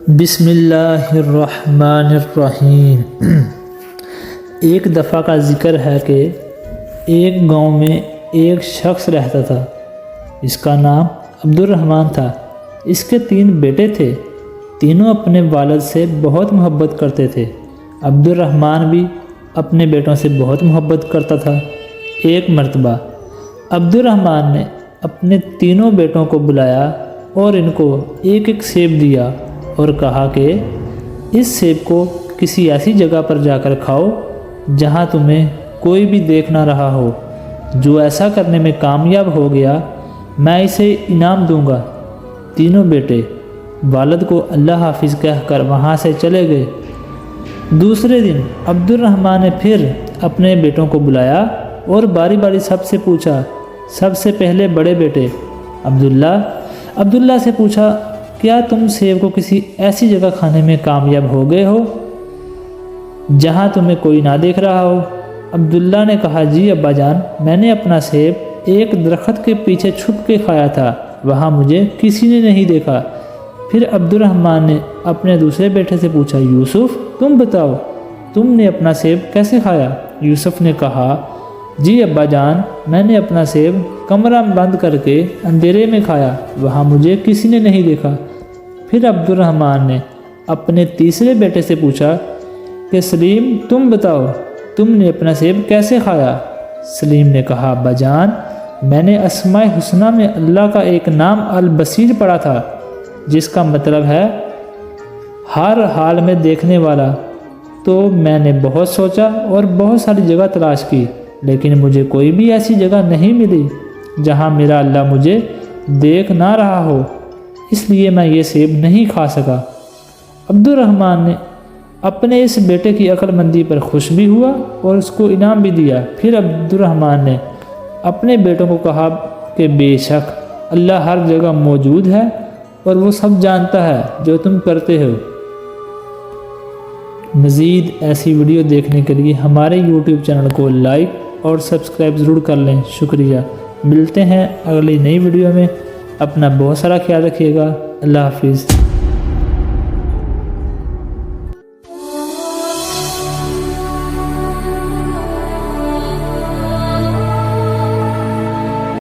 بسم اللہ الرحمن الرحیم۔ ایک دفعہ کا ذکر ہے کہ ایک گاؤں میں ایک شخص رہتا تھا، اس کا نام عبد الرحمن تھا۔ اس کے 3 بیٹے تھے، تینوں اپنے والد سے بہت محبت کرتے تھے۔ عبد الرحمن بھی اپنے بیٹوں سے بہت محبت کرتا تھا۔ ایک مرتبہ عبد الرحمن نے اپنے تینوں بیٹوں کو بلایا اور ان کو ایک ایک سیب دیا اور کہا کہ اس سیب کو کسی ایسی جگہ پر جا کر کھاؤ جہاں تمہیں کوئی بھی دیکھ نہ رہا ہو۔ جو ایسا کرنے میں کامیاب ہو گیا میں اسے انعام دوں گا۔ تینوں بیٹے والد کو اللہ حافظ کہہ کر وہاں سے چلے گئے۔ دوسرے دن عبد الرحمن نے پھر اپنے بیٹوں کو بلایا اور باری باری سب سے پوچھا۔ سب سے پہلے بڑے بیٹے عبداللہ سے پوچھا، کیا تم سیب کو کسی ایسی جگہ کھانے میں کامیاب ہو گئے ہو جہاں تمہیں کوئی نہ دیکھ رہا ہو؟ عبداللہ نے کہا، جی ابا جان، میں نے اپنا سیب ایک درخت کے پیچھے چھپ کے کھایا تھا، وہاں مجھے کسی نے نہیں دیکھا۔ پھر عبد الرحمن نے اپنے دوسرے بیٹے سے پوچھا، یوسف تم بتاؤ، تم نے اپنا سیب کیسے کھایا؟ یوسف نے کہا، جی ابا جان، میں نے اپنا سیب کمرہ بند کر کے اندھیرے میں کھایا، وہاں مجھے کسی نے نہیں دیکھا۔ پھر عبد الرحمن نے اپنے تیسرے بیٹے سے پوچھا کہ سلیم تم بتاؤ، تم نے اپنا سیب کیسے کھایا؟ سلیم نے کہا، ابا جان، میں نے اسماء الحسنی میں اللہ کا ایک نام البصیر پڑھا تھا، جس کا مطلب ہے ہر حال میں دیکھنے والا۔ تو میں نے بہت سوچا اور بہت ساری جگہ تلاش کی، لیکن مجھے کوئی بھی ایسی جگہ نہیں ملی جہاں میرا اللہ مجھے دیکھ نہ رہا ہو، اس لیے میں یہ سیب نہیں کھا سکا۔ عبد الرحمن نے اپنے اس بیٹے کی عقل مندی پر خوش بھی ہوا اور اس کو انعام بھی دیا۔ پھر عبد الرحمن نے اپنے بیٹوں کو کہا کہ بے شک اللہ ہر جگہ موجود ہے اور وہ سب جانتا ہے جو تم کرتے ہو۔ مزید ایسی ویڈیو دیکھنے کے لیے ہمارے یوٹیوب چینل کو لائک اور سبسکرائب ضرور کر لیں۔ شکریہ۔ ملتے ہیں اگلی نئی ویڈیو میں۔ اپنا بہت سارا خیال رکھیے گا۔ اللہ حافظ۔